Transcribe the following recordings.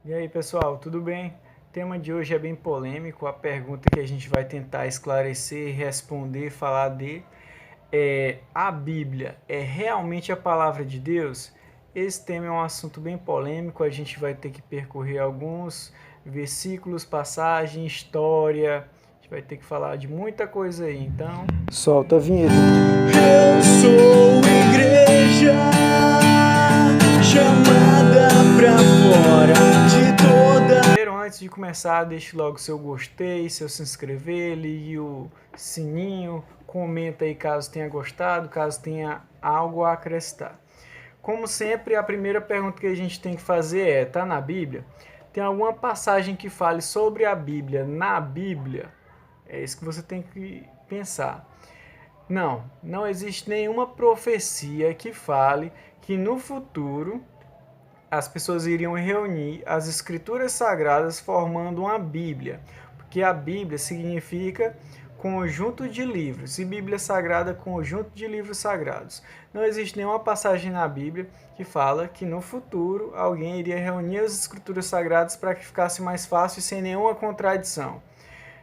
E aí, pessoal, tudo bem? O tema de hoje é bem polêmico. A pergunta que a gente vai tentar esclarecer, responder, falar a Bíblia é realmente a palavra de Deus? Esse tema é um assunto bem polêmico. A gente vai ter que percorrer alguns versículos, passagem, história. A gente vai ter que falar de muita coisa aí. Então, solta a vinheta. Eu sou igreja chamada pra fora de toda. Primeiro, antes de começar, deixe logo seu gostei, seu se inscrever, ligue o sininho, comenta aí caso tenha gostado, caso tenha algo a acrescentar. Como sempre, a primeira pergunta que a gente tem que fazer é: tá na Bíblia? Tem alguma passagem que fale sobre a Bíblia na Bíblia? É isso que você tem que pensar. Não existe nenhuma profecia que fale que no futuro as pessoas iriam reunir as escrituras sagradas formando uma Bíblia, porque a Bíblia significa conjunto de livros e Bíblia Sagrada conjunto de livros sagrados. Não existe nenhuma passagem na Bíblia que fala que no futuro alguém iria reunir as escrituras sagradas para que ficasse mais fácil e sem nenhuma contradição.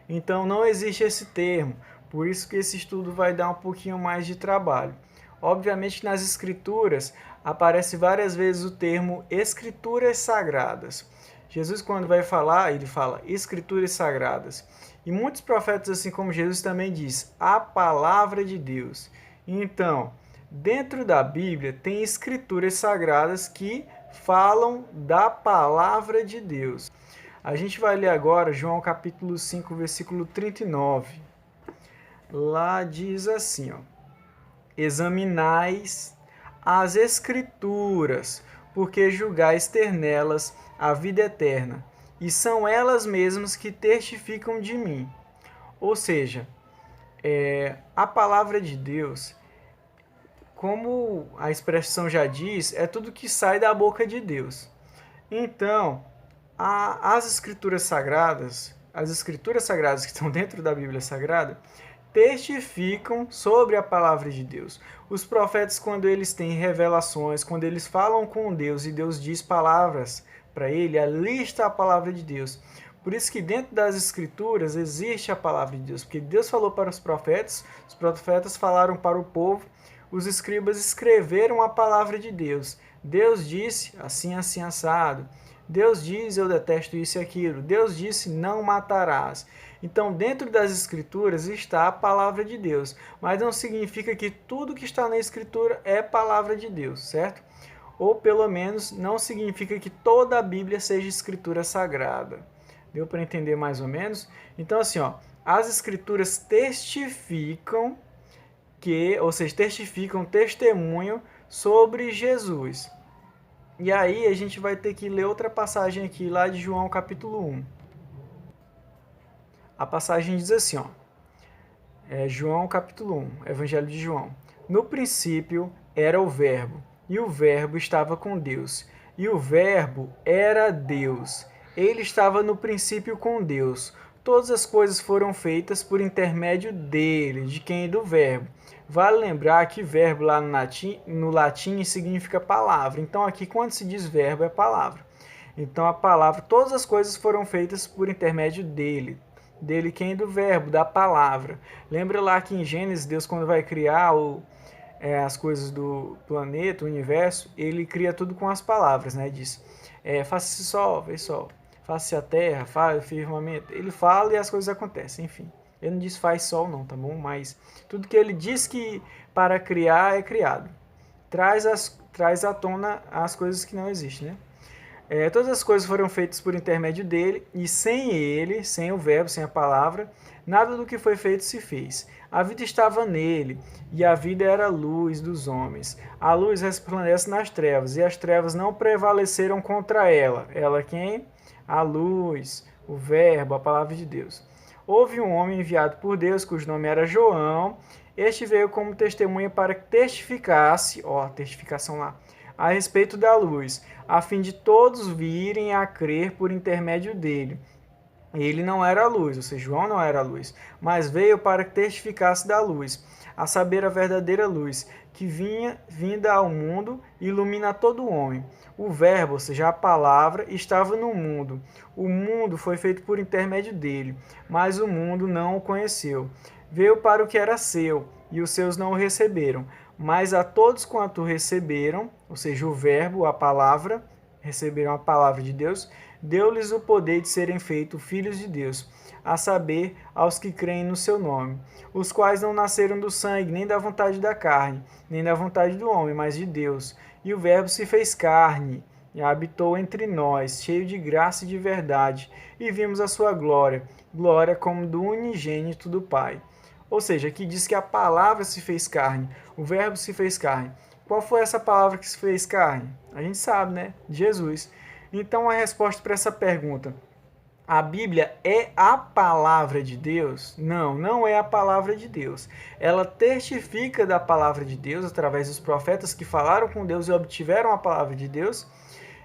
Então não existe esse termo, por isso que esse estudo vai dar um pouquinho mais de trabalho. Obviamente que nas escrituras aparece várias vezes o termo escrituras sagradas. Jesus, quando vai falar, ele fala escrituras sagradas. E muitos profetas, assim como Jesus, também diz a palavra de Deus. Então, dentro da Bíblia tem escrituras sagradas que falam da palavra de Deus. A gente vai ler agora João capítulo 5, versículo 39. Lá diz assim, ó: examinais as escrituras, porque julgais ter nelas a vida eterna, e são elas mesmas que testificam de mim. Ou seja, a palavra de Deus, como a expressão já diz, é tudo que sai da boca de Deus. Então, as escrituras sagradas que estão dentro da Bíblia Sagrada, testificam sobre a palavra de Deus. Os profetas, quando eles têm revelações, quando eles falam com Deus e Deus diz palavras para ele, ali está a palavra de Deus. Por isso que dentro das escrituras existe a palavra de Deus, porque Deus falou para os profetas falaram para o povo, os escribas escreveram a palavra de Deus. Deus disse assim, assim, assado. Deus diz, eu detesto isso e aquilo. Deus disse, não matarás. Então, dentro das escrituras está a palavra de Deus. Mas não significa que tudo que está na escritura é palavra de Deus, certo? Ou pelo menos não significa que toda a Bíblia seja escritura sagrada. Deu para entender mais ou menos? Então, assim, ó, as escrituras testificam testificam, testemunham sobre Jesus. E aí a gente vai ter que ler outra passagem aqui lá de João capítulo 1. A passagem diz assim, ó, João capítulo 1, Evangelho de João. No princípio era o Verbo, e o Verbo estava com Deus, e o Verbo era Deus. Ele estava no princípio com Deus. Todas as coisas foram feitas por intermédio dele, de quem? Do Verbo. Vale lembrar que verbo lá no latim significa palavra. Então aqui quando se diz verbo é palavra. Então a palavra, todas as coisas foram feitas por intermédio dele. Dele quem? Do verbo, da palavra. Lembra lá que em Gênesis, Deus quando vai criar as coisas do planeta, o universo, ele cria tudo com as palavras, né? Diz, faça-se sol, vez sol. Faça-se a terra, faça o firmamento. Ele fala e as coisas acontecem, enfim. Ele não diz faz sol não, tá bom? Mas tudo que ele diz que para criar é criado. Traz à tona as coisas que não existem, né? Todas as coisas foram feitas por intermédio dele, e sem ele, sem o verbo, sem a palavra, nada do que foi feito se fez. A vida estava nele, e a vida era a luz dos homens. A luz resplandece nas trevas, e as trevas não prevaleceram contra ela. Ela quem? A luz, o verbo, a palavra de Deus. Houve um homem enviado por Deus, cujo nome era João. Este veio como testemunha para que testificasse, testificação lá, a respeito da luz, a fim de todos virem a crer por intermédio dele. Ele não era a luz, ou seja, João não era a luz, mas veio para que testificasse da luz, a saber, a verdadeira luz, que vinda ao mundo e ilumina todo homem. O Verbo, ou seja, a palavra, estava no mundo. O mundo foi feito por intermédio dele, mas o mundo não o conheceu. Veio para o que era seu, e os seus não o receberam. Mas a todos quanto receberam, ou seja, o Verbo, a palavra, receberam a palavra de Deus, deu-lhes o poder de serem feitos filhos de Deus, a saber, aos que creem no seu nome, os quais não nasceram do sangue, nem da vontade da carne, nem da vontade do homem, mas de Deus. E o Verbo se fez carne, e habitou entre nós, cheio de graça e de verdade, e vimos a sua glória, glória como do unigênito do Pai. Ou seja, aqui diz que a palavra se fez carne, o Verbo se fez carne. Qual foi essa palavra que se fez carne? A gente sabe, né? Jesus. Então a resposta para essa pergunta: a Bíblia é a palavra de Deus? Não, não é a palavra de Deus. Ela testifica da palavra de Deus através dos profetas que falaram com Deus e obtiveram a palavra de Deus,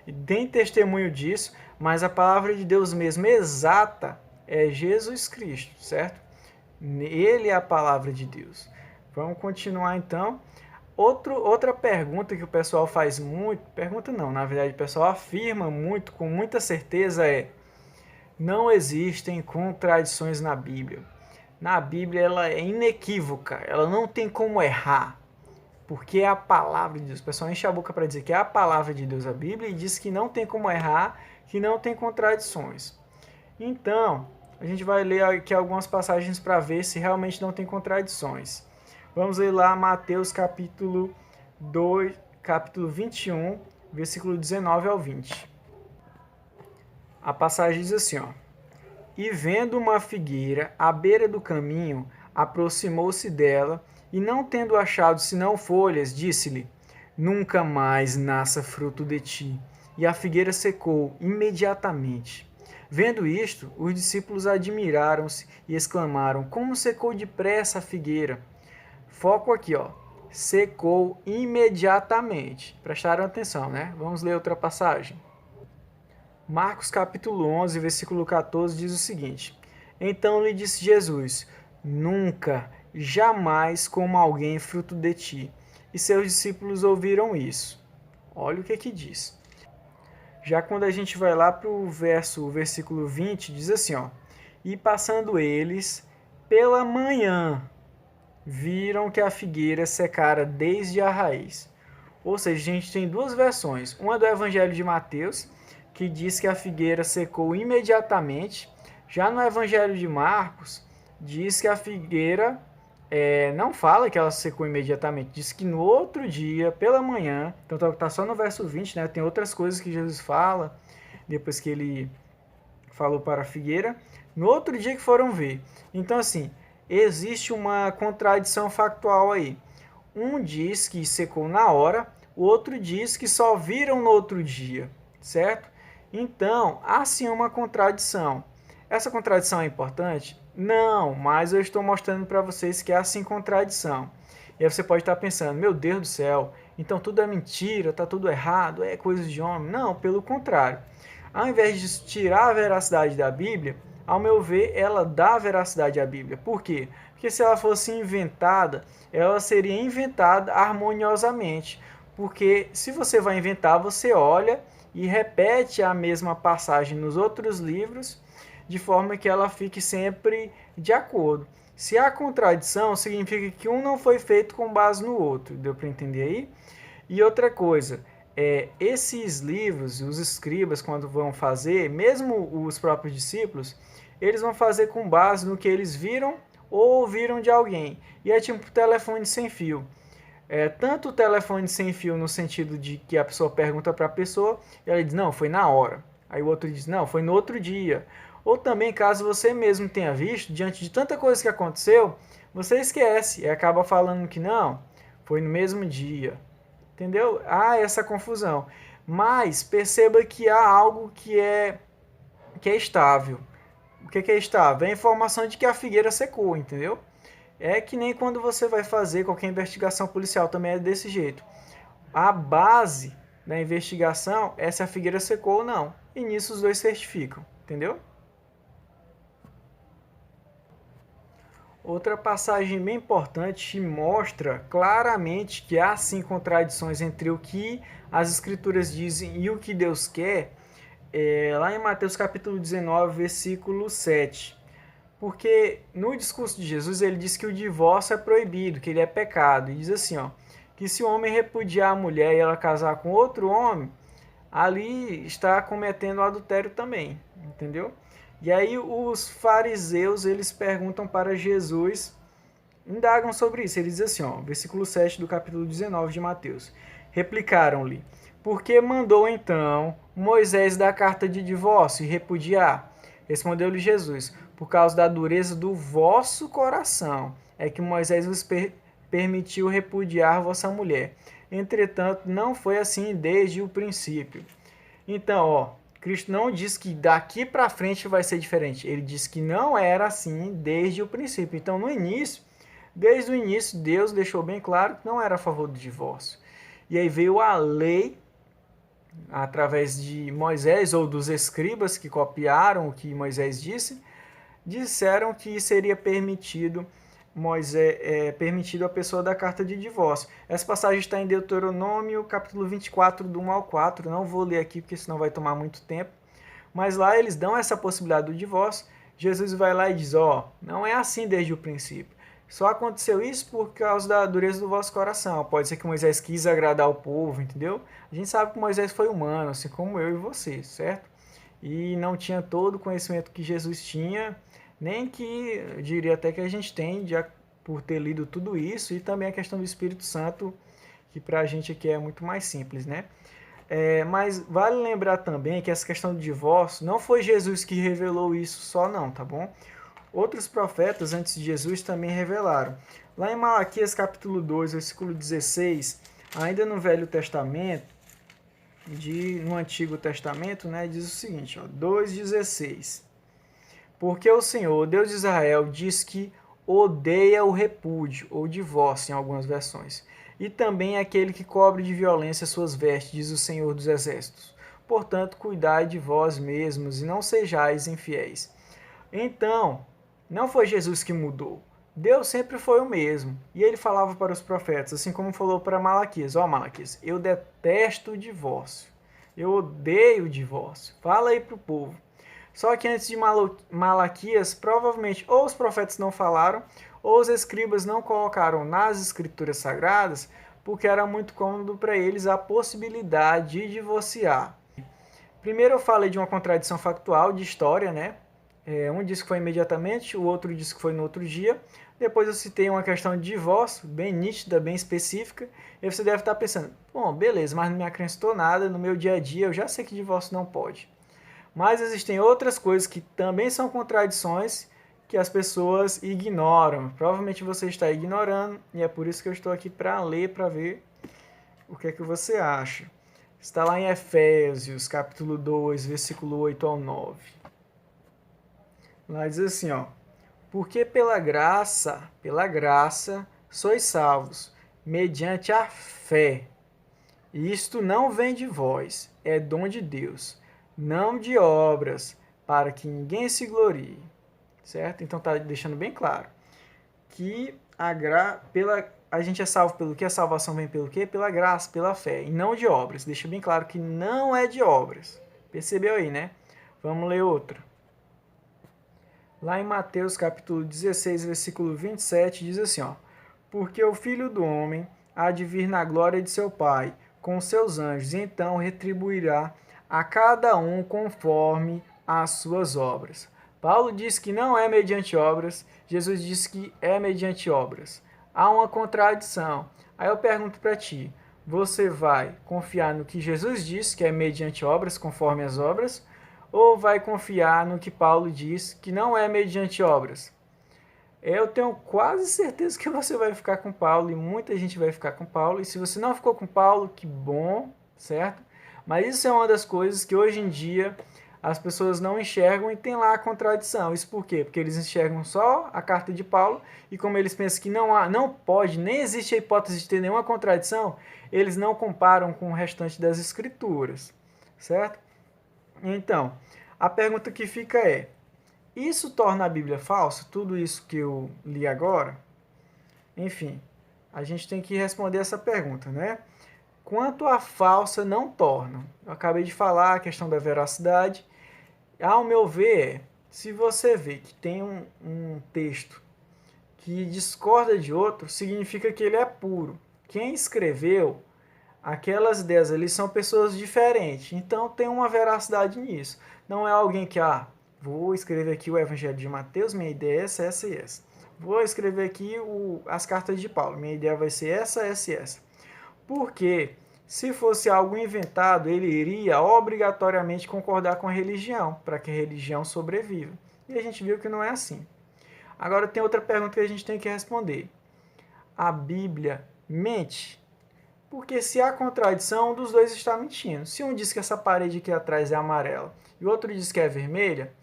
e tem testemunho disso, mas a palavra de Deus mesmo exata é Jesus Cristo, certo? Ele é a palavra de Deus. Vamos continuar então. Outra pergunta que o pessoal faz muito, pergunta não, na verdade o pessoal afirma muito, com muita certeza é: não existem contradições na Bíblia. Na Bíblia ela é inequívoca, ela não tem como errar, porque é a palavra de Deus. O pessoal enche a boca para dizer que é a palavra de Deus a Bíblia e diz que não tem como errar, que não tem contradições. Então, a gente vai ler aqui algumas passagens para ver se realmente não tem contradições. Vamos ler lá Mateus capítulo 2, capítulo 21, versículo 19 ao 20. A passagem diz assim, ó: E vendo uma figueira à beira do caminho, aproximou-se dela, e não tendo achado senão folhas, disse-lhe: Nunca mais nasça fruto de ti. E a figueira secou imediatamente. Vendo isto, os discípulos admiraram-se e exclamaram: Como secou depressa a figueira? Foco aqui, ó. Secou imediatamente. Prestaram atenção, né? Vamos ler outra passagem. Marcos capítulo 11, versículo 14 diz o seguinte: Então lhe disse Jesus: Nunca, jamais coma alguém fruto de ti. E seus discípulos ouviram isso. Olha o que diz. Já quando a gente vai lá para o versículo 20, diz assim, ó: E passando eles pela manhã, viram que a figueira secara desde a raiz. Ou seja, a gente tem duas versões. Uma do Evangelho de Mateus, que diz que a figueira secou imediatamente. Já no Evangelho de Marcos, diz que a figueira não fala que ela secou imediatamente, diz que no outro dia, pela manhã, então está só no verso 20, né? Tem outras coisas que Jesus fala, depois que ele falou para a figueira, no outro dia que foram ver. Então, assim, existe uma contradição factual aí. Um diz que secou na hora, o outro diz que só viram no outro dia, certo? Então, há sim uma contradição. Essa contradição é importante? Não, mas eu estou mostrando para vocês que há sim contradição. E aí você pode estar pensando, meu Deus do céu, então tudo é mentira, está tudo errado, é coisa de homem. Não, pelo contrário. Ao invés de tirar a veracidade da Bíblia, ao meu ver, ela dá veracidade à Bíblia. Por quê? Porque se ela fosse inventada, ela seria inventada harmoniosamente. Porque se você vai inventar, você olha e repete a mesma passagem nos outros livros, de forma que ela fique sempre de acordo. Se há contradição, significa que um não foi feito com base no outro. Deu para entender aí? E outra coisa, esses livros, os escribas, quando vão fazer, mesmo os próprios discípulos, eles vão fazer com base no que eles viram ou ouviram de alguém. E é tipo telefone sem fio. Tanto o telefone sem fio no sentido de que a pessoa pergunta para a pessoa e ela diz, não, foi na hora. Aí o outro diz, não, foi no outro dia. Ou também, caso você mesmo tenha visto, diante de tanta coisa que aconteceu, você esquece e acaba falando que não, foi no mesmo dia. Entendeu? Há essa confusão. Mas perceba que há algo que é estável. O que é estável? É a informação de que a figueira secou, entendeu? É que nem quando você vai fazer qualquer investigação policial, também é desse jeito. A base da investigação é se a figueira secou ou não. E nisso os dois certificam, entendeu? Outra passagem bem importante mostra claramente que há sim contradições entre o que as Escrituras dizem e o que Deus quer, lá em Mateus capítulo 19, versículo 7. Porque no discurso de Jesus ele diz que o divórcio é proibido, que ele é pecado. E diz assim, ó, que se o homem repudiar a mulher e ela casar com outro homem, ali está cometendo adultério também, entendeu? E aí os fariseus, eles perguntam para Jesus, indagam sobre isso. Ele diz assim, ó, versículo 7 do capítulo 19 de Mateus. Replicaram-lhe, por que mandou então Moisés dar carta de divórcio e repudiar? Respondeu-lhe Jesus, por causa da dureza do vosso coração, é que Moisés vos permitiu repudiar vossa mulher. Entretanto, não foi assim desde o princípio. Então, ó, Cristo não diz que daqui para frente vai ser diferente. Ele diz que não era assim desde o princípio. Então, no início, desde o início, Deus deixou bem claro que não era a favor do divórcio. E aí veio a lei através de Moisés ou dos escribas que copiaram o que Moisés disse, disseram que seria permitido permitido a pessoa da carta de divórcio. Essa passagem está em Deuteronômio, capítulo 24, do 1 ao 4. Não vou ler aqui, porque senão vai tomar muito tempo. Mas lá eles dão essa possibilidade do divórcio. Jesus vai lá e diz, ó, não é assim desde o princípio. Só aconteceu isso por causa da dureza do vosso coração. Pode ser que Moisés quis agradar o povo, entendeu? A gente sabe que Moisés foi humano, assim como eu e você, certo? E não tinha todo o conhecimento que Jesus tinha, nem que, eu diria até que a gente tem, já por ter lido tudo isso, e também a questão do Espírito Santo, que para a gente aqui é muito mais simples, né? Mas vale lembrar também que essa questão do divórcio, não foi Jesus que revelou isso só não, tá bom? Outros profetas antes de Jesus também revelaram. Lá em Malaquias capítulo 2, versículo 16, ainda no Velho Testamento, no Antigo Testamento, né, diz o seguinte, 2,16. Porque o Senhor, Deus de Israel, diz que odeia o repúdio, ou divórcio em algumas versões, e também aquele que cobre de violência suas vestes, diz o Senhor dos Exércitos. Portanto, cuidai de vós mesmos e não sejais infiéis. Então, não foi Jesus que mudou. Deus sempre foi o mesmo. E ele falava para os profetas, assim como falou para Malaquias. Ó, Malaquias, eu detesto o divórcio. Eu odeio o divórcio. Fala aí para o povo. Só que antes de Malaquias, provavelmente ou os profetas não falaram, ou os escribas não colocaram nas escrituras sagradas, porque era muito cômodo para eles a possibilidade de divorciar. Primeiro eu falei de uma contradição factual de história, né? Um disse que foi imediatamente, o outro disse que foi no outro dia. Depois eu citei uma questão de divórcio, bem nítida, bem específica. E você deve estar pensando, bom, beleza, mas não me acrescentou nada, no meu dia a dia eu já sei que divórcio não pode. Mas existem outras coisas que também são contradições que as pessoas ignoram. Provavelmente você está ignorando e é por isso que eu estou aqui para ler, para ver o que é que você acha. Está lá em Efésios, capítulo 2, versículo 8 ao 9. Lá diz assim, ó: porque pela graça, sois salvos, mediante a fé. E isto não vem de vós, é dom de Deus, não de obras, para que ninguém se glorie. Certo? Então está deixando bem claro que a gente é salvo pelo quê? A salvação vem pelo quê? Pela graça, pela fé, e não de obras. Deixa bem claro que não é de obras. Percebeu aí, né? Vamos ler outra. Lá em Mateus capítulo 16, versículo 27, diz assim, ó: porque o Filho do Homem há de vir na glória de seu Pai, com seus anjos, e então retribuirá a cada um conforme as suas obras. Paulo diz que não é mediante obras, Jesus diz que é mediante obras. Há uma contradição. Aí eu pergunto para ti, você vai confiar no que Jesus diz, que é mediante obras, conforme as obras, ou vai confiar no que Paulo diz, que não é mediante obras? Eu tenho quase certeza que você vai ficar com Paulo, e muita gente vai ficar com Paulo, e se você não ficou com Paulo, que bom, certo? Mas isso é uma das coisas que hoje em dia as pessoas não enxergam e tem lá a contradição. Isso por quê? Porque eles enxergam só a carta de Paulo e como eles pensam que não pode, nem existe a hipótese de ter nenhuma contradição, eles não comparam com o restante das escrituras, certo? Então, a pergunta que fica é: Isso torna a Bíblia falsa? Tudo isso que eu li agora? Enfim, a gente tem que responder essa pergunta, né? Quanto à falsa, não torna. Eu acabei de falar a questão da veracidade. Ao meu ver, se você vê que tem um texto que discorda de outro, significa que ele é puro. Quem escreveu aquelas ideias ali são pessoas diferentes, então tem uma veracidade nisso. Não é alguém que, vou escrever aqui o Evangelho de Mateus, minha ideia é essa e essa. Vou escrever aqui as cartas de Paulo, minha ideia vai ser essa e essa. Porque se fosse algo inventado, ele iria obrigatoriamente concordar com a religião, para que a religião sobreviva. E a gente viu que não é assim. Agora tem outra pergunta que a gente tem que responder. A Bíblia mente? Porque se há contradição, um dos dois está mentindo. Se um diz que essa parede aqui atrás é amarela e o outro diz que é vermelha,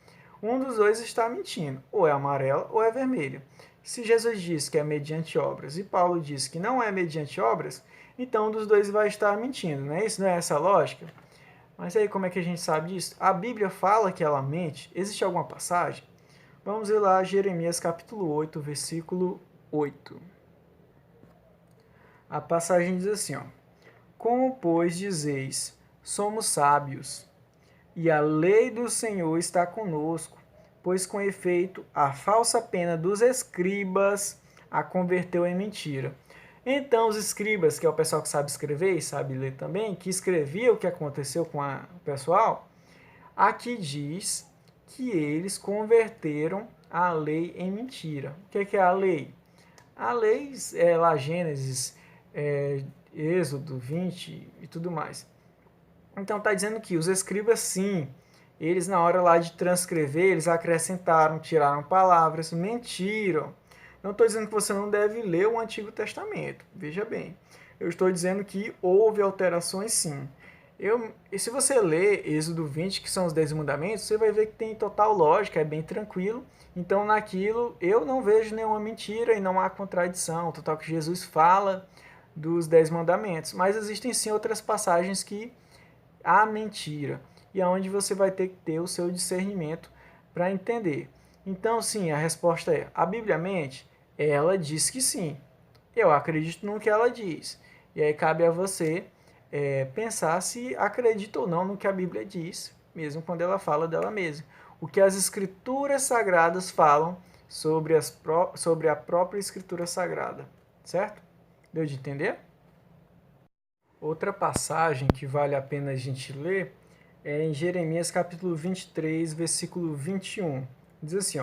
um dos dois está mentindo. Ou é amarela ou é vermelha. Se Jesus diz que é mediante obras e Paulo diz que não é mediante obras, então um dos dois vai estar mentindo, não é isso? Não é essa a lógica? Mas aí como é que a gente sabe disso? A Bíblia fala que ela mente. Existe alguma passagem? Vamos ver lá Jeremias capítulo 8, versículo 8. A passagem diz assim, Como, pois, dizeis, somos sábios, e a lei do Senhor está conosco, pois com efeito a falsa pena dos escribas a converteu em mentira. Então os escribas, que é o pessoal que sabe escrever e sabe ler também, que escrevia o que aconteceu com o pessoal, aqui diz que eles converteram a lei em mentira. O que é a lei? A lei é lá Gênesis, Êxodo 20 e tudo mais. Então está dizendo que os escribas, sim, eles na hora lá de transcrever, eles acrescentaram, tiraram palavras, mentiram. Não estou dizendo que você não deve ler o Antigo Testamento, veja bem. Eu estou dizendo que houve alterações, sim. E se você ler Êxodo 20, que são os 10 mandamentos, você vai ver que tem total lógica, é bem tranquilo. Então naquilo eu não vejo nenhuma mentira e não há contradição. Total que Jesus fala dos 10 mandamentos. Mas existem sim outras passagens que há mentira. E é onde você vai ter que ter o seu discernimento para entender. Então sim, a resposta é, a Bíblia mente? Ela diz que sim. Eu acredito no que ela diz. E aí cabe a você pensar se acredita ou não no que a Bíblia diz, mesmo quando ela fala dela mesma. O que as escrituras sagradas falam sobre a própria escritura sagrada, certo? Deu de entender? Outra passagem que vale a pena a gente ler é em Jeremias capítulo 23, versículo 21. Diz assim,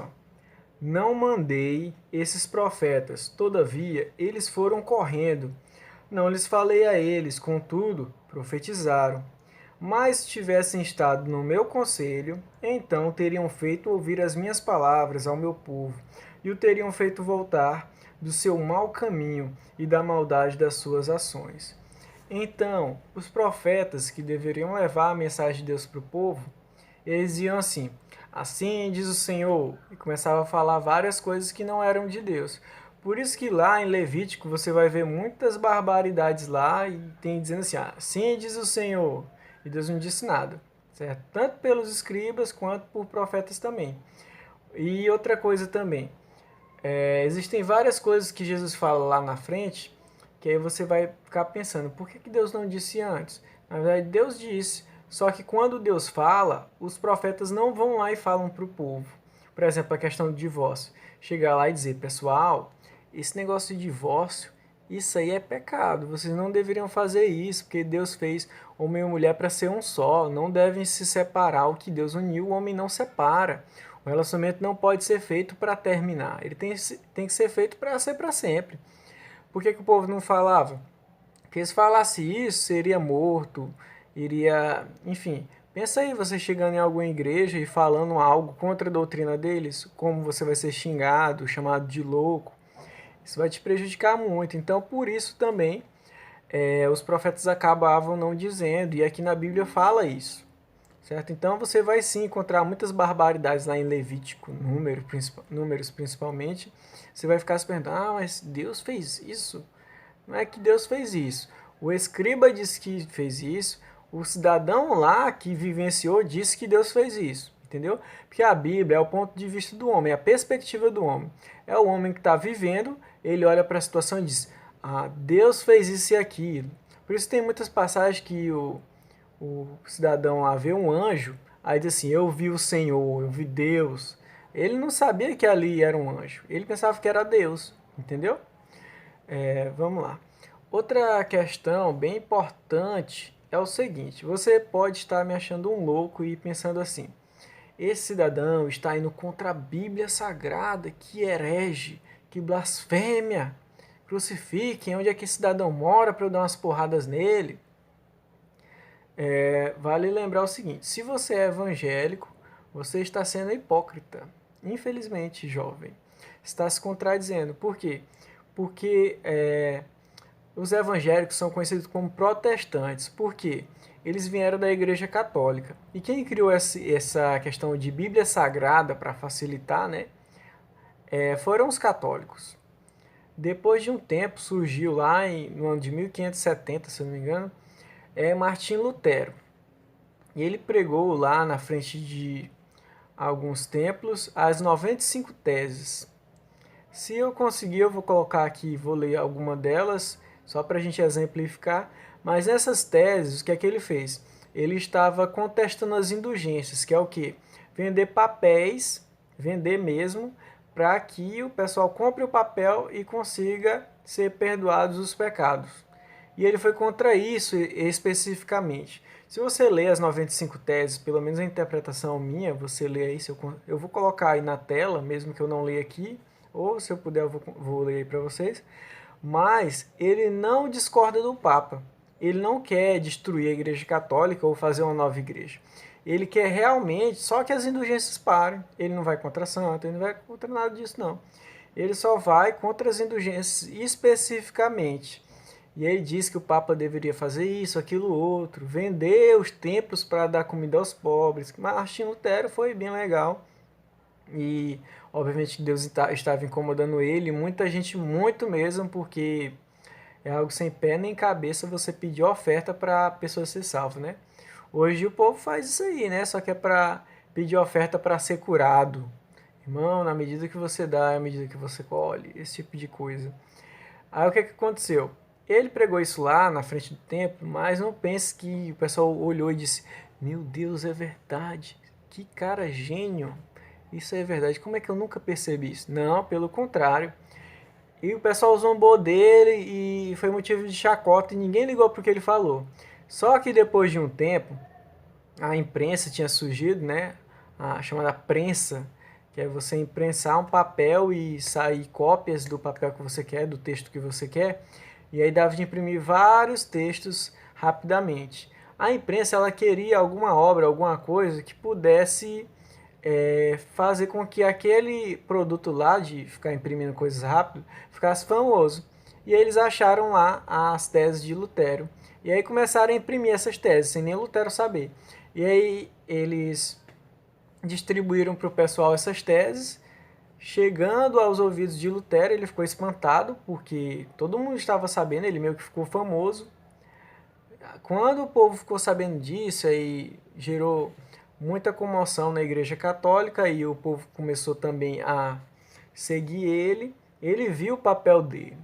Não mandei esses profetas, todavia eles foram correndo. Não lhes falei a eles, contudo, profetizaram. Mas se tivessem estado no meu conselho, então teriam feito ouvir as minhas palavras ao meu povo, e o teriam feito voltar do seu mau caminho e da maldade das suas ações. Então, os profetas que deveriam levar a mensagem de Deus para o povo, eles iam assim diz o Senhor, e começava a falar várias coisas que não eram de Deus. Por isso que lá em Levítico você vai ver muitas barbaridades lá e tem dizendo assim diz o Senhor, e Deus não disse nada, certo? Tanto pelos escribas quanto por profetas também. E outra coisa também, existem várias coisas que Jesus fala lá na frente, que aí você vai ficar pensando, por que Deus não disse antes? Na verdade, Deus disse, só que quando Deus fala, os profetas não vão lá e falam para o povo. Por exemplo, a questão do divórcio. Chegar lá e dizer, pessoal, esse negócio de divórcio, isso aí é pecado, vocês não deveriam fazer isso, porque Deus fez homem e mulher para ser um só, não devem se separar, o que Deus uniu, o homem não separa. O relacionamento não pode ser feito para terminar, ele tem que ser feito para ser para sempre. Por que o povo não falava? Porque se falasse isso, seria morto, iria... Enfim, pensa aí você chegando em alguma igreja e falando algo contra a doutrina deles, como você vai ser xingado, chamado de louco. Isso vai te prejudicar muito. Então, por isso também, os profetas acabavam não dizendo, e aqui na Bíblia fala isso. Certo? Então você vai sim encontrar muitas barbaridades lá em Levítico, números principalmente. Você vai ficar se perguntando, mas Deus fez isso? Não é que Deus fez isso. O escriba disse que fez isso, o cidadão lá que vivenciou disse que Deus fez isso. entendeu? Porque a Bíblia é o ponto de vista do homem, é a perspectiva do homem. É o homem que está vivendo, ele olha para a situação e diz, Deus fez isso e aquilo. Por isso tem muitas passagens que o cidadão lá vê um anjo, aí diz assim, eu vi o Senhor, eu vi Deus. Ele não sabia que ali era um anjo, ele pensava que era Deus, entendeu? Vamos lá. Outra questão bem importante é o seguinte, você pode estar me achando um louco e pensando assim, esse cidadão está indo contra a Bíblia Sagrada, que herege, que blasfêmia, crucifiquem, onde é que esse cidadão mora para eu dar umas porradas nele? Vale lembrar o seguinte, se você é evangélico, você está sendo hipócrita, infelizmente, jovem. Está se contradizendo. Por quê? Porque os evangélicos são conhecidos como protestantes. Por quê? Eles vieram da Igreja Católica. E quem criou essa questão de Bíblia Sagrada para facilitar, né? Foram os católicos. Depois de um tempo, surgiu lá no ano de 1570, se eu não me engano, Martim Lutero. E ele pregou lá na frente de alguns templos as 95 teses. Se eu conseguir, eu vou colocar aqui, vou ler alguma delas, só para a gente exemplificar. Mas nessas teses, o que é que ele fez? Ele estava contestando as indulgências, que é o quê? Vender papéis, vender mesmo, para que o pessoal compre o papel e consiga ser perdoados os pecados. E ele foi contra isso especificamente. Se você ler as 95 teses, pelo menos a interpretação minha, você lê aí, eu vou colocar aí na tela, mesmo que eu não leia aqui, ou se eu puder eu vou ler aí para vocês, mas ele não discorda do Papa. Ele não quer destruir a Igreja Católica ou fazer uma nova igreja. Ele quer realmente só que as indulgências parem. Ele não vai contra a santa, ele não vai contra nada disso não. Ele só vai contra as indulgências especificamente. E ele diz que o Papa deveria fazer isso, aquilo, outro, vender os templos para dar comida aos pobres. Martim Lutero foi bem legal. E obviamente Deus estava incomodando ele, muita gente muito mesmo, porque é algo sem pé nem cabeça você pedir oferta para a pessoa ser salva, né? Hoje o povo faz isso aí, né? Só que é para pedir oferta para ser curado. Irmão, na medida que você dá, é a medida que você colhe, esse tipo de coisa. Aí o que aconteceu? Ele pregou isso lá na frente do templo, mas não pense que o pessoal olhou e disse: meu Deus, é verdade, que cara gênio, isso é verdade, como é que eu nunca percebi isso? Não, pelo contrário. E o pessoal zombou dele e foi motivo de chacota e ninguém ligou para o que ele falou. Só que depois de um tempo, a imprensa tinha surgido, né? A chamada prensa, que é você imprensar um papel e sair cópias do papel que você quer, do texto que você quer. E aí dava de imprimir vários textos rapidamente. A imprensa ela queria alguma obra, alguma coisa que pudesse fazer com que aquele produto lá, de ficar imprimindo coisas rápido, ficasse famoso. E aí eles acharam lá as teses de Lutero. E aí começaram a imprimir essas teses, sem nem Lutero saber. E aí eles distribuíram para o pessoal essas teses. Chegando aos ouvidos de Lutero, ele ficou espantado, porque todo mundo estava sabendo, ele meio que ficou famoso. Quando o povo ficou sabendo disso, aí gerou muita comoção na Igreja Católica e o povo começou também a seguir ele. Ele viu o papel dele.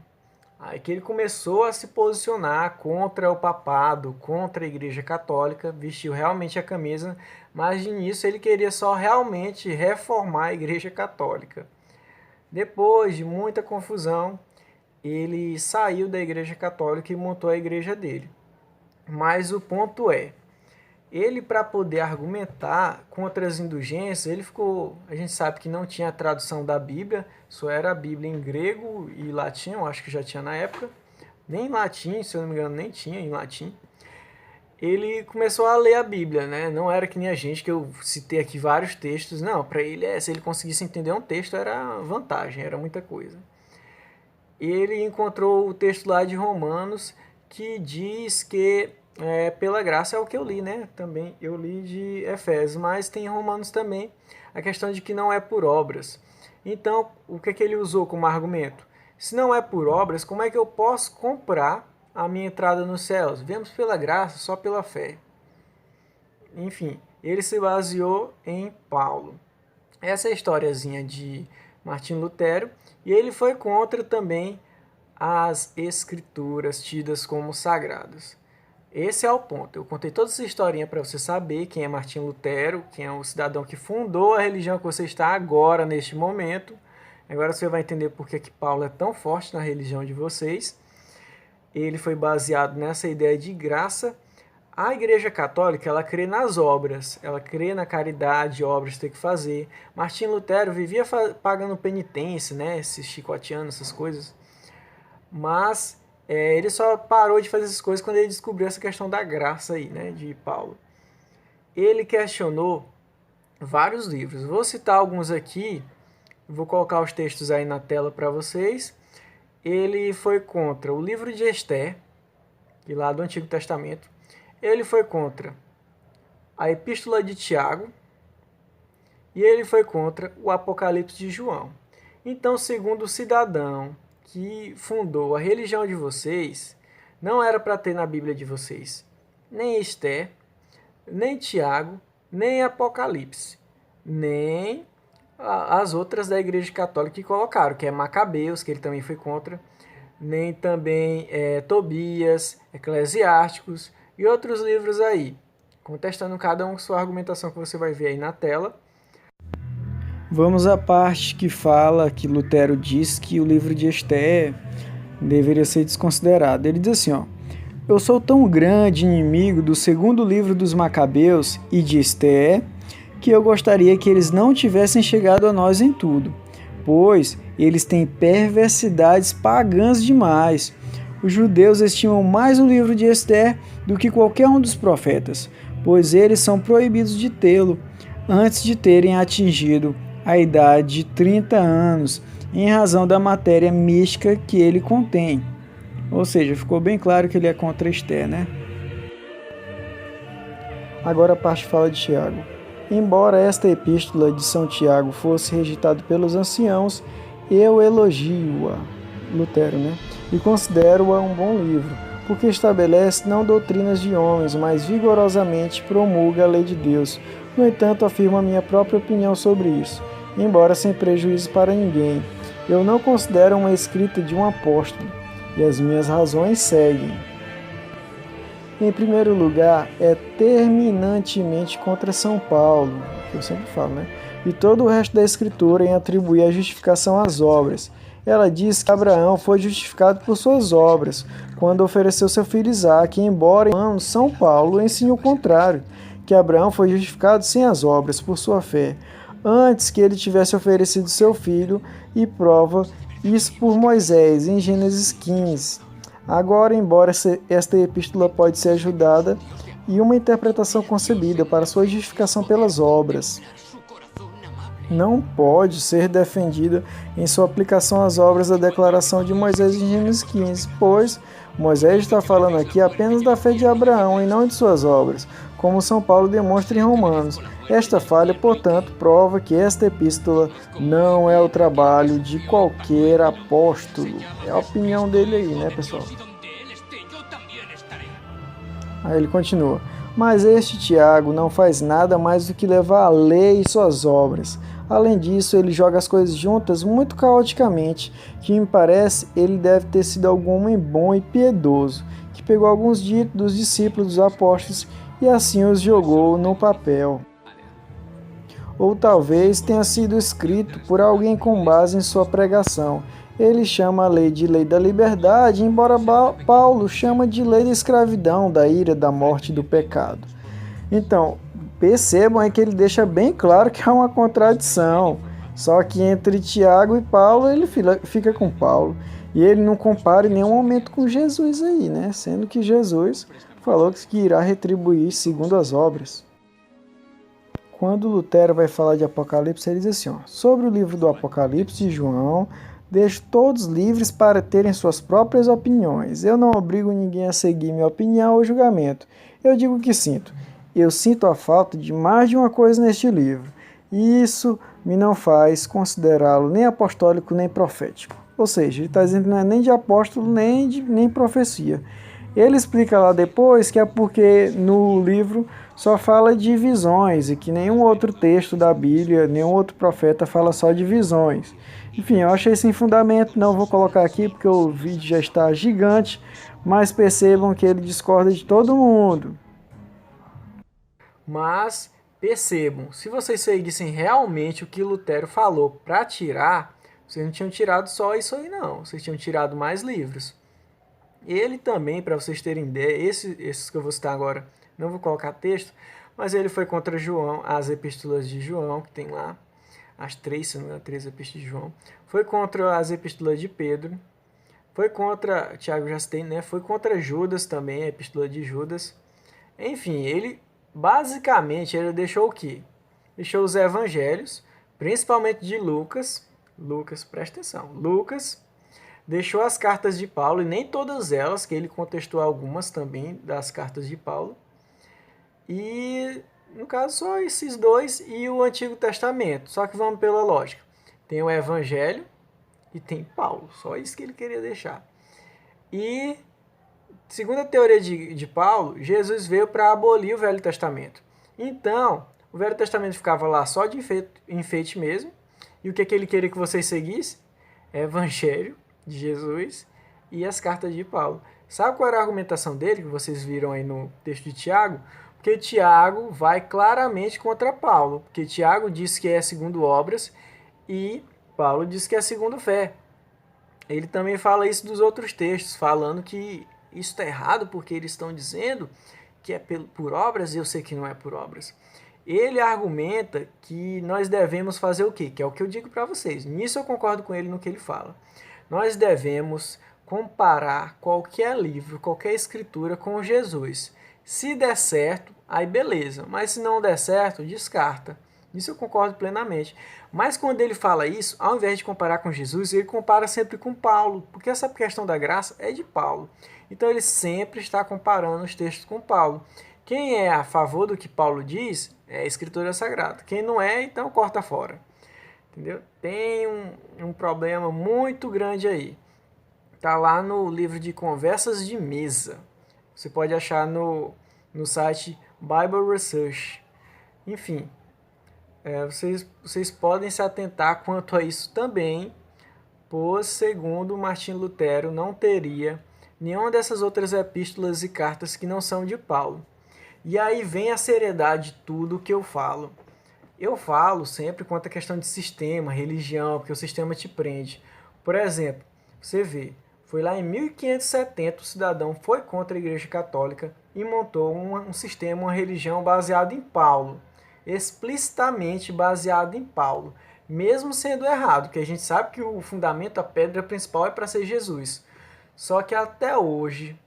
Aí que ele começou a se posicionar contra o papado, contra a Igreja Católica, vestiu realmente a camisa, mas de início ele queria só realmente reformar a Igreja Católica. Depois de muita confusão, ele saiu da Igreja Católica e montou a igreja dele. Mas o ponto é, ele para poder argumentar contra as indulgências, ele ficou, a gente sabe que não tinha a tradução da Bíblia, só era a Bíblia em grego e latim, eu acho que já tinha na época, nem em latim, se eu não me engano, nem tinha em latim. Ele começou a ler a Bíblia, né? Não era que nem a gente, que eu citei aqui vários textos, não, para ele, se ele conseguisse entender um texto era vantagem, era muita coisa. Ele encontrou o texto lá de Romanos, que diz que pela graça é o que eu li, né? Também eu li de Efésios, mas tem em Romanos também a questão de que não é por obras. Então, o que ele usou como argumento? Se não é por obras, como é que eu posso comprar a minha entrada nos céus? Vemos pela graça, só pela fé. Enfim, ele se baseou em Paulo. Essa é a historiazinha de Martinho Lutero, e ele foi contra também as escrituras tidas como sagradas. Esse é o ponto. Eu contei toda essa historinha para você saber quem é Martinho Lutero, quem é o cidadão que fundou a religião que você está agora, neste momento. Agora você vai entender por que Paulo é tão forte na religião de vocês. Ele foi baseado nessa ideia de graça. A Igreja Católica, ela crê nas obras, ela crê na caridade, obras que tem que fazer. Martinho Lutero vivia pagando penitência, né, se chicoteando, essas coisas. Mas ele só parou de fazer essas coisas quando ele descobriu essa questão da graça aí, né, de Paulo. Ele questionou vários livros. Vou citar alguns aqui, vou colocar os textos aí na tela para vocês. Ele foi contra o livro de Esther, que lá do Antigo Testamento. Ele foi contra a Epístola de Tiago e ele foi contra o Apocalipse de João. Então, segundo o cidadão que fundou a religião de vocês, não era para ter na Bíblia de vocês nem Esther, nem Tiago, nem Apocalipse, nem as outras da Igreja Católica que colocaram, que é Macabeus, que ele também foi contra, nem também Tobias, Eclesiásticos, e outros livros aí, contestando cada um com sua argumentação que você vai ver aí na tela. Vamos à parte que fala que Lutero diz que o livro de Esther deveria ser desconsiderado. Ele diz assim, ó: eu sou tão grande inimigo do segundo livro dos Macabeus e de Esther que eu gostaria que eles não tivessem chegado a nós em tudo, pois eles têm perversidades pagãs demais. Os judeus estimam mais o livro de Esther do que qualquer um dos profetas, pois eles são proibidos de tê-lo antes de terem atingido a idade de 30 anos, em razão da matéria mística que ele contém. Ou seja, ficou bem claro que ele é contra Esther, né? Agora a parte fala de Tiago. Embora esta epístola de São Tiago fosse rejeitada pelos anciãos, eu elogio-a, Lutero, né? E considero-a um bom livro, porque estabelece não doutrinas de homens, mas vigorosamente promulga a lei de Deus. No entanto, afirmo a minha própria opinião sobre isso, embora sem prejuízo para ninguém. Eu não considero uma escrita de um apóstolo, e as minhas razões seguem. Em primeiro lugar, é terminantemente contra São Paulo, que eu sempre falo, né? E todo o resto da Escritura em atribuir a justificação às obras. Ela diz que Abraão foi justificado por suas obras, quando ofereceu seu filho Isaque, embora São Paulo ensine o contrário, que Abraão foi justificado sem as obras, por sua fé, antes que ele tivesse oferecido seu filho, e prova isso por Moisés, em Gênesis 15. Agora, embora esta epístola pode ser ajudada e uma interpretação concebida para sua justificação pelas obras, não pode ser defendida em sua aplicação às obras da declaração de Moisés em Gênesis 15, pois Moisés está falando aqui apenas da fé de Abraão e não de suas obras, como São Paulo demonstra em Romanos. Esta falha, portanto, prova que esta epístola não é o trabalho de qualquer apóstolo. É a opinião dele aí, né, pessoal? Aí ele continua: mas este Tiago não faz nada mais do que levar a lei e suas obras. Além disso, ele joga as coisas juntas muito caoticamente, que me parece ele deve ter sido algum homem bom e piedoso, que pegou alguns ditos dos discípulos dos apóstolos e assim os jogou no papel. Ou talvez tenha sido escrito por alguém com base em sua pregação. Ele chama a lei de lei da liberdade, embora Paulo chama de lei da escravidão, da ira, da morte e do pecado. Então, percebam que ele deixa bem claro que há uma contradição. Só que entre Tiago e Paulo, ele fica com Paulo. E ele não compara em nenhum momento com Jesus aí, né? Sendo que Jesus falou que irá retribuir segundo as obras. Quando Lutero vai falar de Apocalipse, ele diz assim, ó: sobre o livro do Apocalipse de João, deixo todos livres para terem suas próprias opiniões. Eu não obrigo ninguém a seguir minha opinião ou julgamento. Eu digo o que sinto. Eu sinto a falta de mais de uma coisa neste livro. E isso me não faz considerá-lo nem apostólico nem profético. Ou seja, ele está dizendo que não é nem de apóstolo nem profecia. Ele explica lá depois que é porque no livro só fala de visões e que nenhum outro texto da Bíblia, nenhum outro profeta fala só de visões. Enfim, eu achei sem fundamento, não vou colocar aqui porque o vídeo já está gigante, mas percebam que ele discorda de todo mundo. Mas percebam, se vocês seguissem realmente o que Lutero falou para tirar, vocês não tinham tirado só isso aí não, vocês tinham tirado mais livros. Ele também, para vocês terem ideia, esses que eu vou citar agora, não vou colocar texto, mas ele foi contra João, as epístolas de João, que tem lá, as três, se não é, três epístolas de João, foi contra as epístolas de Pedro, foi contra, Tiago já citei, né? Foi contra Judas também, a epístola de Judas. Enfim, ele basicamente ele deixou o quê? Deixou os evangelhos, principalmente de Lucas. Lucas, presta atenção. Lucas deixou as cartas de Paulo, e nem todas elas, que ele contestou algumas também das cartas de Paulo. E, no caso, só esses dois e o Antigo Testamento. Só que vamos pela lógica. Tem o Evangelho e tem Paulo. Só isso que ele queria deixar. E, segundo a teoria de Paulo, Jesus veio para abolir o Velho Testamento. Então, o Velho Testamento ficava lá só de enfeite mesmo. E o que ele queria que vocês seguissem? Evangelho de Jesus e as cartas de Paulo. Sabe qual era a argumentação dele, que vocês viram aí no texto de Tiago? Porque Tiago vai claramente contra Paulo. Porque Tiago diz que é segundo obras e Paulo diz que é segundo fé. Ele também fala isso dos outros textos, falando que isso está errado porque eles estão dizendo que é por obras e eu sei que não é por obras. Ele argumenta que nós devemos fazer o quê? Que é o que eu digo para vocês. Nisso eu concordo com ele no que ele fala. Nós devemos comparar qualquer livro, qualquer escritura com Jesus. Se der certo, aí beleza. Mas se não der certo, descarta. Isso eu concordo plenamente. Mas quando ele fala isso, ao invés de comparar com Jesus, ele compara sempre com Paulo. Porque essa questão da graça é de Paulo. Então ele sempre está comparando os textos com Paulo. Quem é a favor do que Paulo diz é a Escritura Sagrada. Quem não é, então corta fora. Entendeu? Tem um problema muito grande aí. Tá lá no livro de Conversas de Mesa. Você pode achar no site Bible Research. Enfim, vocês podem se atentar quanto a isso também, pois, segundo Martinho Lutero, não teria nenhuma dessas outras epístolas e cartas que não são de Paulo. E aí vem a seriedade de tudo que eu falo. Eu falo sempre quanto a questão de sistema, religião, porque o sistema te prende. Por exemplo, você vê, foi lá em 1570 o cidadão foi contra a Igreja Católica e montou um sistema, uma religião baseada em Paulo. Explicitamente baseado em Paulo. Mesmo sendo errado, porque a gente sabe que o fundamento, a pedra principal é para ser Jesus. Só que até hoje,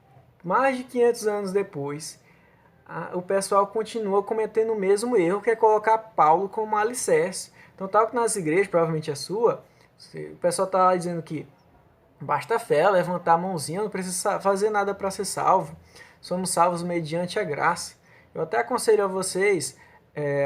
mais de 500 anos depois, o pessoal continua cometendo o mesmo erro, que é colocar Paulo como alicerce. Então, tal que nas igrejas, provavelmente a sua, o pessoal está dizendo que basta fé, levantar a mãozinha, não precisa fazer nada para ser salvo. Somos salvos mediante a graça. Eu até aconselho a vocês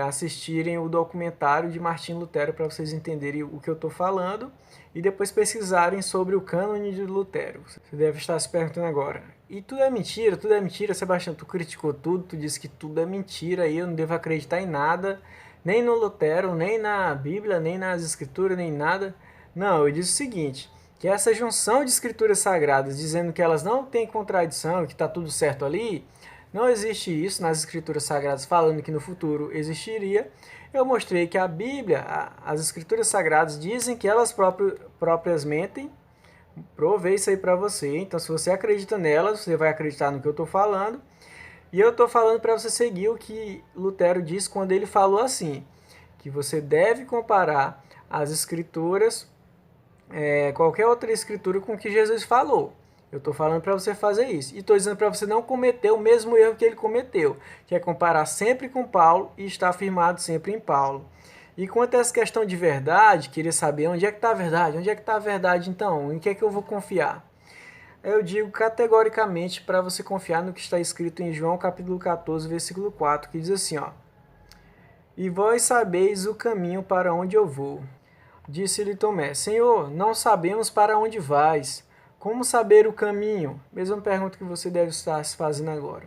assistirem o documentário de Martinho Lutero para vocês entenderem o que eu estou falando e depois pesquisarem sobre o cânone de Lutero. Você deve estar se perguntando agora, e tudo é mentira, Sebastião, tu criticou tudo, tu disse que tudo é mentira e eu não devo acreditar em nada, nem no Lutero, nem na Bíblia, nem nas escrituras, nem nada. Não, eu disse o seguinte, que essa junção de escrituras sagradas dizendo que elas não têm contradição, que está tudo certo ali, não existe isso nas escrituras sagradas falando que no futuro existiria. Eu mostrei que a Bíblia, as escrituras sagradas dizem que elas próprias mentem. Provei isso aí para você. Então, se você acredita nelas, você vai acreditar no que eu estou falando. E eu estou falando para você seguir o que Lutero disse quando ele falou assim, que você deve comparar as escrituras, qualquer outra escritura com o que Jesus falou. Eu estou falando para você fazer isso. E estou dizendo para você não cometer o mesmo erro que ele cometeu, que é comparar sempre com Paulo e estar firmado sempre em Paulo. E quanto a essa questão de verdade, queria saber onde é que está a verdade? Onde é que está a verdade então? Em que é que eu vou confiar? Eu digo categoricamente para você confiar no que está escrito em João capítulo 14, versículo 4, que diz assim, ó: E vós sabeis o caminho para onde eu vou. Disse-lhe Tomé: Senhor, não sabemos para onde vais. Como saber o caminho? Mesma pergunta que você deve estar se fazendo agora.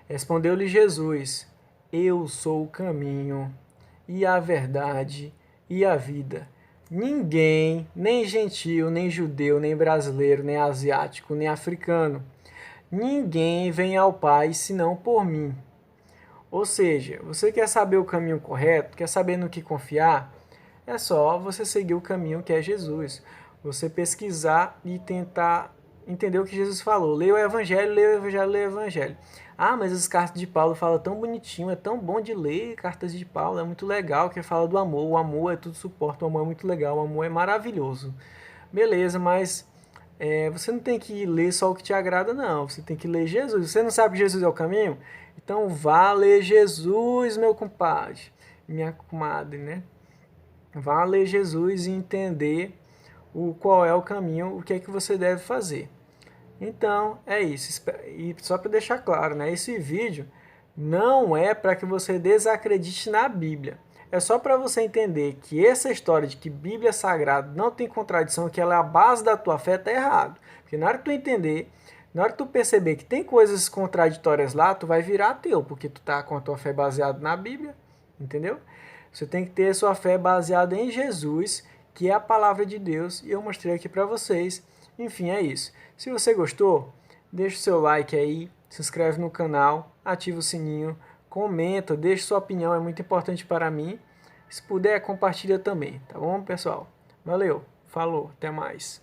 Respondeu-lhe Jesus: Eu sou o caminho, e a verdade, e a vida. Ninguém, nem gentil, nem judeu, nem brasileiro, nem asiático, nem africano, ninguém vem ao Pai senão por mim. Ou seja, você quer saber o caminho correto, quer saber no que confiar? É só você seguir o caminho que é Jesus. Você pesquisar e tentar entender o que Jesus falou. Leia o Evangelho, leia o Evangelho, leia o Evangelho. Ah, mas as cartas de Paulo falam tão bonitinho, é tão bom de ler cartas de Paulo, é muito legal, que fala do amor. O amor é tudo suporte, o amor é muito legal, o amor é maravilhoso. Beleza, mas você não tem que ler só o que te agrada, não. Você tem que ler Jesus. Você não sabe que Jesus é o caminho? Então vá ler Jesus, meu compadre, minha comadre, né? Vá ler Jesus e entender qual é o caminho, o que é que você deve fazer. Então, é isso. E só para deixar claro, né? Esse vídeo não é para que você desacredite na Bíblia. É só para você entender que essa história de que Bíblia é sagrada não tem contradição, que ela é a base da tua fé, tá errado. Porque na hora que tu entender, na hora que tu perceber que tem coisas contraditórias lá, tu vai virar ateu, porque tu tá com a tua fé baseada na Bíblia, entendeu? Você tem que ter a sua fé baseada em Jesus, que é a palavra de Deus, e eu mostrei aqui para vocês. Enfim, é isso. Se você gostou, deixa o seu like aí, se inscreve no canal, ativa o sininho, comenta, deixa sua opinião, é muito importante para mim. Se puder, compartilha também, tá bom, pessoal? Valeu, falou, até mais.